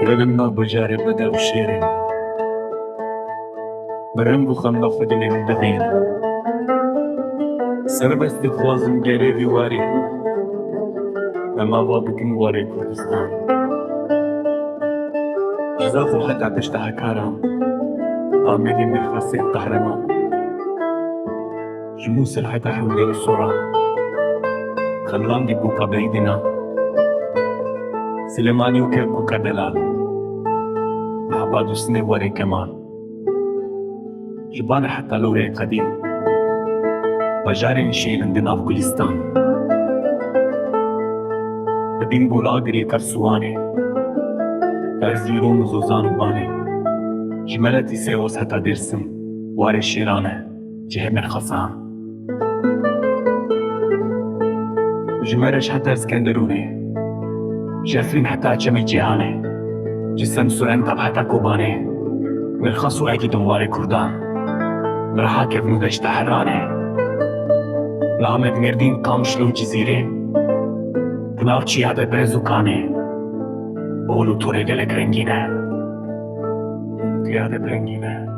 ولما بجارب بدأ بشيرين برنبو خمنا فدني مدهين سربست خوازم گریوی واری اما بابکن واری کردستان جزاكو حتى تشتهى كارم آمني من خاصي قهرمان جموس الحتى حولي الصورة خلان دي بوكا بعيدنا سليماني وكيف بوكا دلال عبادو سنة واري كمان جبانا حتى لوري قديم بجاري نشين عندنا في كلستان قديم بولاقري كرسواني كرزيرون وزوزان وباني جملتي سيوس حتى درسم واري شيرانه جه من خصام جمرش حتى اسكندروني جسرين حتى جمي جهاني جسم سورن طب حتى كوباني من خصو اكيد واري كردان مرحا كيف ندشت حراني لامد مردين قامشلو جزيري بناوچی هده برزوکانه بولو توره گلک رنگینه یاد رنگینه